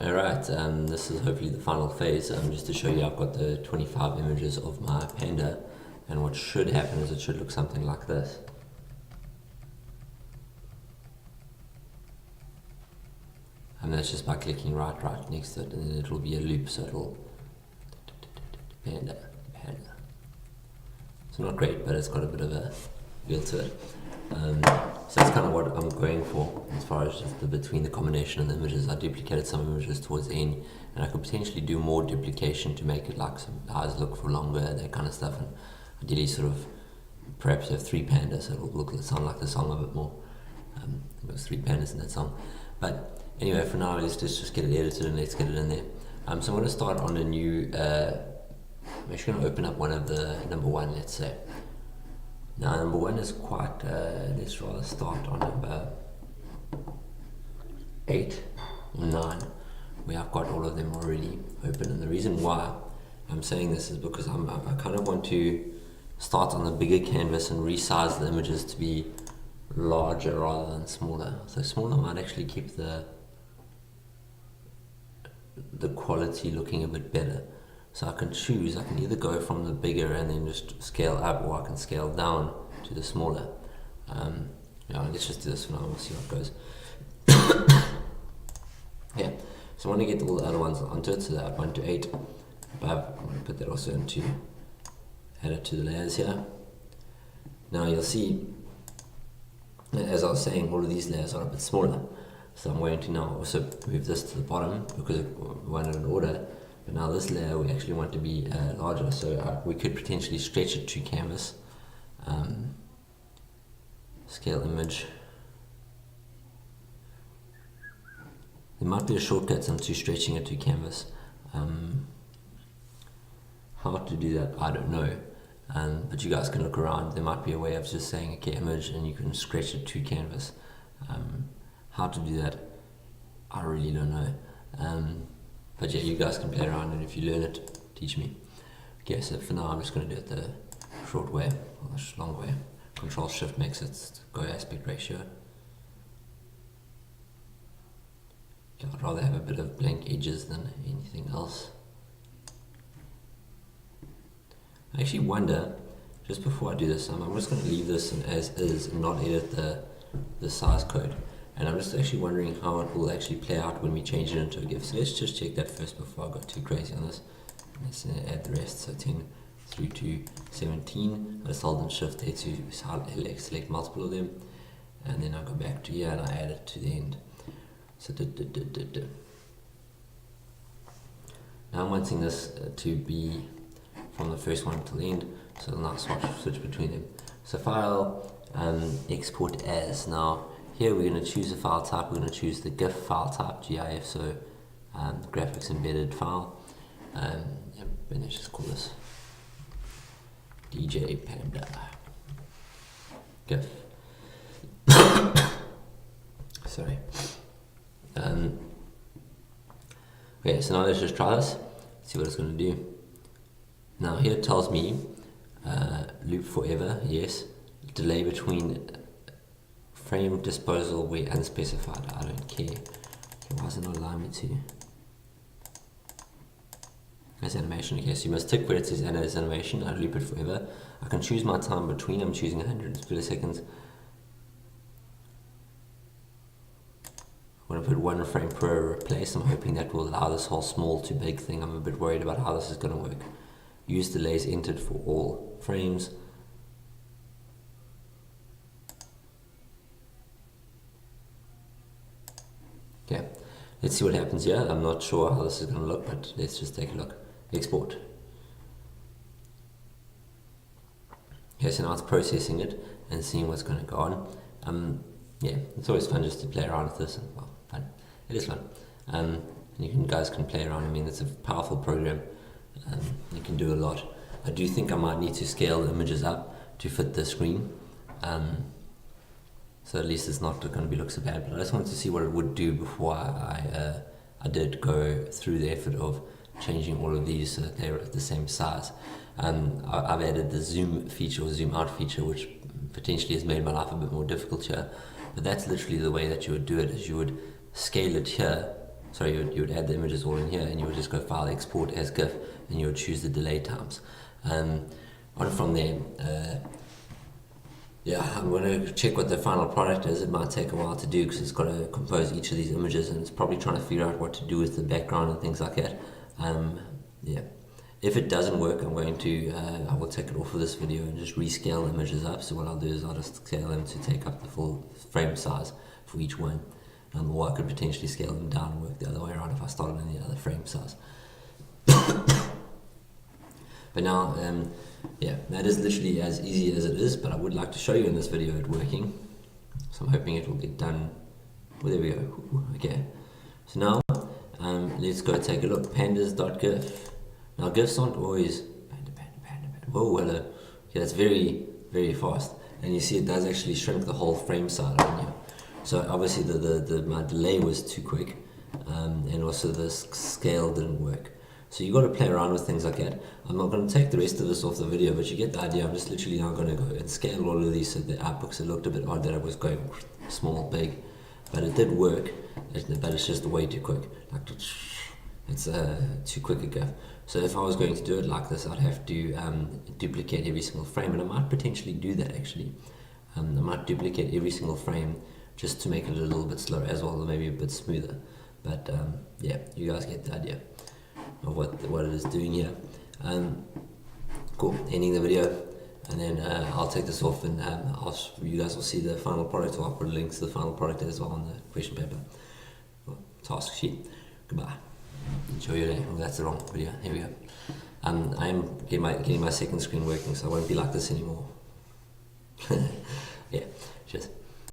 Alright, this is hopefully the final phase. Just to show you, I've got the 25 images of my panda, and what should happen is it should look something like this. And that's just by clicking right next to it, and then it'll be a loop, so it'll panda. It's not great, but it's got a bit of a feel to it. So that's kind of what I'm going for as far as just between the combination of the images. I duplicated some images towards the end, and I could potentially do more duplication to make it like some eyes look for longer, that kind of stuff, and ideally sort of perhaps have 3 pandas, so it'll sound like the song a bit more. There's 3 pandas in that song. But anyway, for now, let's just get it edited and let's get it in there. So I'm going to start on a new, I'm actually going to open up one of the number 1, let's say. Now number 1 is quite, let's rather start on number 8 or 9, where I've got all of them already open. And the reason why I'm saying this is because I kind of want to start on the bigger canvas and resize the images to be larger rather than smaller. So smaller might actually keep the quality looking a bit better. So I can choose, I can either go from the bigger and then just scale up, or I can scale down to the smaller. Let's just do this for now, we'll see how it goes. Yeah, so I want to get all the other ones onto it, so that 1 to 8 above. I'm going to put that also into, add it to the layers here. Now you'll see, as I was saying, all of these layers are a bit smaller. So I'm going to now also move this to the bottom because we wanted an order. But now this layer we actually want to be larger, so we could potentially stretch it to canvas. Scale image. There might be a shortcut into stretching it to canvas. How to do that, I don't know. But you guys can look around. There might be a way of just saying, okay, image, and you can stretch it to canvas. How to do that, I really don't know. But yeah, you guys can play around, and if you learn it, teach me. Okay, so for now I'm just going to do it the short way, or the long way. Control Shift makes it go aspect ratio. Okay, I'd rather have a bit of blank edges than anything else. I actually wonder, just before I do this, I'm just going to leave this as is and not edit the size code. And I'm just actually wondering how it will actually play out when we change it into a GIF. So let's just check that first before I go too crazy on this. Let's add the rest, so 10 through to 17. I just hold and Shift there to select multiple of them. And then I go back to here and I add it to the end. So now I'm wanting this to be from the first one till the end. So I'll now switch between them. So file, export as. Now here we're going to choose a file type. We're going to choose the GIF file type, GIF, so graphics embedded file. And let's just call this DJ Panda GIF. Sorry. Okay, so now let's just try this. See what it's going to do. Now here it tells me loop forever, yes. Delay between frame disposal where unspecified, I don't care. Okay, why does it not allow me to? There's animation, okay, so you must tick where it says there's animation, I loop it forever. I can choose my time between, I'm choosing 100 milliseconds. I'm going to put 1 frame per replace. I'm hoping that will allow this whole small to big thing. I'm a bit worried about how this is going to work. Use delays entered for all frames. Okay, let's see what happens here. I'm not sure how this is going to look, but let's just take a look. Export. Okay, so now it's processing it and seeing what's going to go on. Yeah, it's always fun just to play around with this. And, well, fun. It is fun. And guys can play around. I mean, it's a powerful program. You can do a lot. I do think I might need to scale the images up to fit the screen. So at least it's not going to be look so bad, but I just wanted to see what it would do before I did go through the effort of changing all of these so that they're at the same size. I've added the zoom feature or zoom out feature, which potentially has made my life a bit more difficult here, but that's literally the way that you would do it, is you would scale it here sorry, you would add the images all in here, and you would just go File, Export as GIF, and you would choose the delay times. On from there, yeah, I'm going to check what the final product is. It might take a while to do because it's got to compose each of these images, and it's probably trying to figure out what to do with the background and things like that. Yeah, if it doesn't work, I'm going to I will take it off of this video and just rescale the images up. So what I'll do is I'll just scale them to take up the full frame size for each one, or I could potentially scale them down and work the other way around if I started in the other frame size. But now, yeah, that is literally as easy as it is, but I would like to show you in this video it working. So I'm hoping it will get done. Well, there we go. Okay. So now, let's go take a look. Pandas.gif. Now, GIFs aren't always panda. Whoa, hello. Okay, that's very, very fast. And you see it does actually shrink the whole frame size on here. So obviously my delay was too quick, and also the scale didn't work. So you got to play around with things like that. I'm not going to take the rest of this off the video, but you get the idea. I'm just literally now going to go and scale all of these so the outputs. It looked a bit odd that I was going small, big, but it did work. But it's just way too quick. Like, it's too quick a GIF. So if I was going to do it like this, I'd have to duplicate every single frame, and I might potentially do that actually. I might duplicate every single frame just to make it a little bit slower as well, or maybe a bit smoother. But yeah, you guys get the idea of what it is doing here. Cool, ending the video, and then I'll take this off, and you guys will see the final product, or I'll put links to the final product as well on the question paper, or task sheet. Goodbye. Enjoy your day. Oh, that's the wrong video. Here we go. I'm getting my second screen working, so I won't be like this anymore. Yeah.